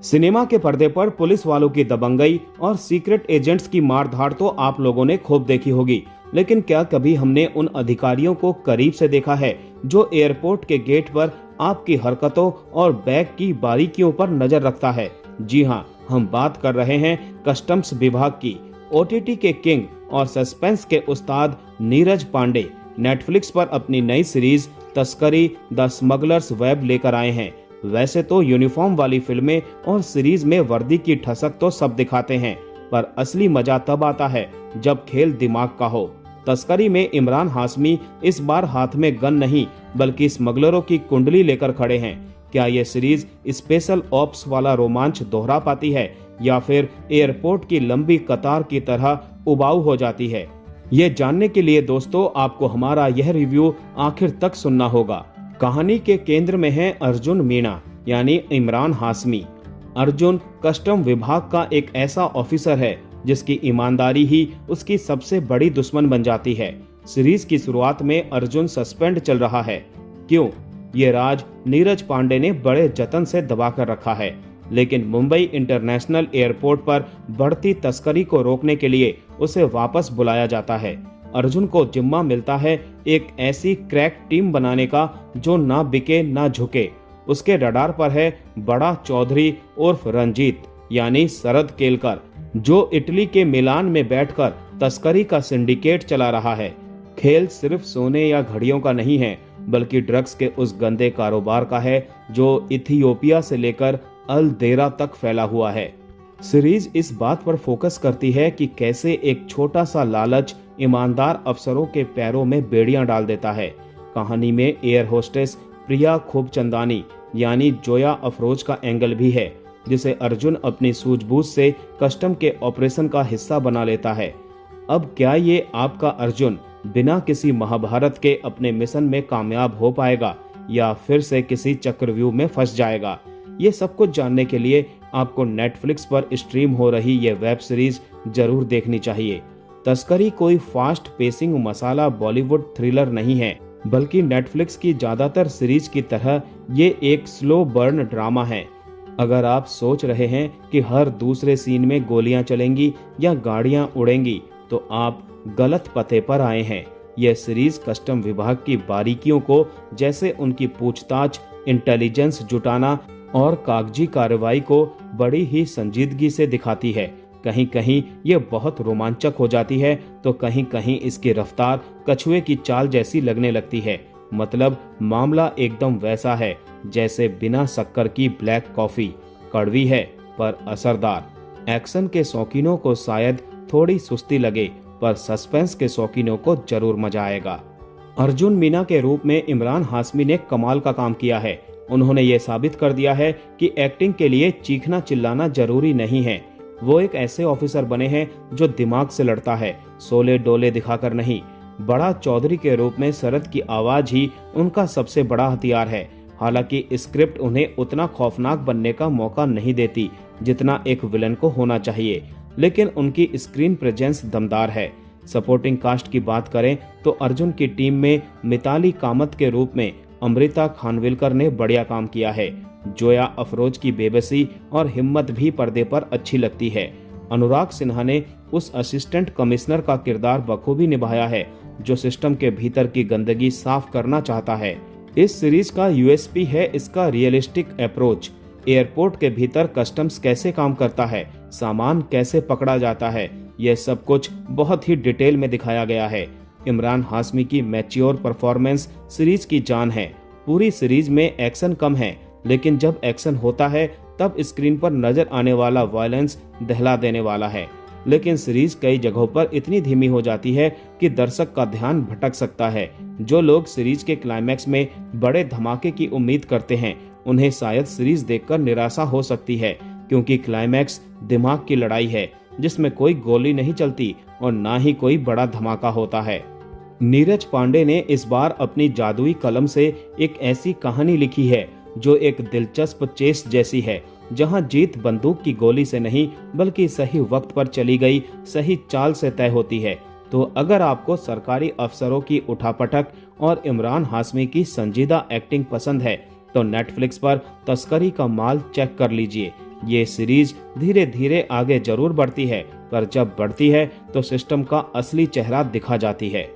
Cinema के पर्दे पर पुलिस वालों की दबंगई और सीक्रेट एजेंट्स की मारधाड़ तो आप लोगों ने खूब देखी होगी, लेकिन क्या कभी हमने उन अधिकारियों को करीब से देखा है जो एयरपोर्ट के गेट पर आपकी हरकतों और बैग की बारीकियों पर नजर रखता है? जी हाँ, हम बात कर रहे हैं कस्टम्स विभाग की। ओटीटी के किंग और सस्पेंस के उस्ताद नीरज पांडे नेटफ्लिक्स पर अपनी नई सीरीज तस्करी द स्मगलर्स वेब लेकर आए हैं। वैसे तो यूनिफॉर्म वाली फिल्में और सीरीज में वर्दी की ठसक तो सब दिखाते हैं, पर असली मजा तब आता है जब खेल दिमाग का हो। तस्करी में इमरान हाशमी इस बार हाथ में गन नहीं बल्कि स्मगलरों की कुंडली लेकर खड़े हैं। क्या ये सीरीज स्पेशल ऑप्स वाला रोमांच दोहरा पाती है या फिर एयरपोर्ट की लंबी कतार की तरह उबाऊ हो जाती है? ये जानने के लिए दोस्तों आपको हमारा यह रिव्यू आखिर तक सुनना होगा। कहानी के केंद्र में है अर्जुन मीणा यानी इमरान हाशमी। अर्जुन कस्टम विभाग का एक ऐसा ऑफिसर है जिसकी ईमानदारी ही उसकी सबसे बड़ी दुश्मन बन जाती है। सीरीज की शुरुआत में अर्जुन सस्पेंड चल रहा है। क्यों? ये राज नीरज पांडे ने बड़े जतन से दबाकर रखा है, लेकिन मुंबई इंटरनेशनल एयरपोर्ट पर बढ़ती तस्करी को रोकने के लिए उसे वापस बुलाया जाता है। अर्जुन को जिम्मा मिलता है एक ऐसी क्रैक टीम बनाने का जो ना बिके ना झुके। उसके रडार पर है बड़ा चौधरी उर्फ रंजीत यानी शरद केलकर, जो इटली के मिलान में बैठकर तस्करी का सिंडिकेट चला रहा है। खेल सिर्फ सोने या घड़ियों का नहीं है, बल्कि ड्रग्स के उस गंदे कारोबार का है जो इथियोपिया से लेकर अल देरा तक फैला हुआ है। सीरीज इस बात पर फोकस करती है कि कैसे एक छोटा सा लालच ईमानदार अफसरों के पैरों में बेड़ियां डाल देता है। कहानी में एयर होस्टेस प्रिया खूबचंदानी यानी जोया अफरोज का एंगल भी है, जिसे अर्जुन अपनी सूझबूझ से कस्टम के ऑपरेशन का हिस्सा बना लेता है। अब क्या ये आपका अर्जुन बिना किसी महाभारत के अपने मिशन में कामयाब हो पाएगा या फिर से किसी चक्रव्यूह में फंस जाएगा? ये सब कुछ जानने के लिए आपको नेटफ्लिक्स पर स्ट्रीम हो रही ये वेब सीरीज जरूर देखनी चाहिए। तस्करी कोई फास्ट पेसिंग मसाला बॉलीवुड थ्रिलर नहीं है, बल्कि नेटफ्लिक्स की ज्यादातर सीरीज की तरह ये एक स्लो बर्न ड्रामा है। अगर आप सोच रहे हैं कि हर दूसरे सीन में गोलियां चलेंगी या गाड़ियां उड़ेंगी, तो आप गलत पते पर आए हैं। यह सीरीज कस्टम विभाग की बारीकियों को, जैसे उनकी पूछताछ, इंटेलिजेंस जुटाना और कागजी कार्रवाई को बड़ी ही संजीदगी से दिखाती है। कहीं कहीं ये बहुत रोमांचक हो जाती है तो कहीं कहीं इसकी रफ्तार कछुए की चाल जैसी लगने लगती है। मतलब मामला एकदम वैसा है जैसे बिना शक्कर की ब्लैक कॉफी, कड़वी है पर असरदार। एक्शन के शौकीनों को शायद थोड़ी सुस्ती लगे, पर सस्पेंस के शौकीनों को जरूर मजा आएगा। अर्जुन मीणा के रूप में इमरान हाशमी ने कमाल का काम किया है। उन्होंने ये साबित कर दिया है कि एक्टिंग के लिए चीखना चिल्लाना जरूरी नहीं है। वो एक ऐसे ऑफिसर बने हैं जो दिमाग से लड़ता है, सोले डोले दिखाकर नहीं। बड़ा चौधरी के रूप में शरद की आवाज ही उनका सबसे बड़ा हथियार है। हालांकि स्क्रिप्ट उन्हें उतना खौफनाक बनने का मौका नहीं देती जितना एक विलन को होना चाहिए, लेकिन उनकी स्क्रीन प्रेजेंस दमदार है। सपोर्टिंग कास्ट की बात करें तो अर्जुन की टीम में मिताली कामत के रूप में अमृता खानविलकर ने बढ़िया काम किया है। जोया अफरोज की बेबसी और हिम्मत भी पर्दे पर अच्छी लगती है। अनुराग सिन्हा ने उस असिस्टेंट कमिश्नर का किरदार बखूबी निभाया है जो सिस्टम के भीतर की गंदगी साफ करना चाहता है। इस सीरीज का यूएसपी है इसका रियलिस्टिक अप्रोच। एयरपोर्ट के भीतर कस्टम्स कैसे काम करता है, सामान कैसे पकड़ा जाता है, यह सब कुछ बहुत ही डिटेल में दिखाया गया है। इमरान हाशमी की मैच्योर परफॉर्मेंस सीरीज की जान है। पूरी सीरीज में एक्शन कम है, लेकिन जब एक्शन होता है तब स्क्रीन पर नजर आने वाला वायलेंस दहला देने वाला है। लेकिन सीरीज कई जगहों पर इतनी धीमी हो जाती है कि दर्शक का ध्यान भटक सकता है। जो लोग सीरीज के क्लाइमैक्स में बड़े धमाके की उम्मीद करते हैं, उन्हें शायद सीरीज देखकर निराशा हो सकती है, क्योंकि क्लाइमैक्स दिमाग की लड़ाई है जिसमें कोई गोली नहीं चलती और ना ही कोई बड़ा धमाका होता है। नीरज पांडे ने इस बार अपनी जादुई कलम से एक ऐसी कहानी लिखी है जो एक दिलचस्प चेस जैसी है, जहां जीत बंदूक की गोली से नहीं बल्कि सही वक्त पर चली गई सही चाल से तय होती है। तो अगर आपको सरकारी अफसरों की उठापटक और इमरान हाशमी की संजीदा एक्टिंग पसंद है तो नेटफ्लिक्स पर तस्करी का माल चेक कर लीजिए। ये सीरीज धीरे धीरे आगे जरूर बढ़ती है, पर जब बढ़ती है तो सिस्टम का असली चेहरा दिखा जाती है।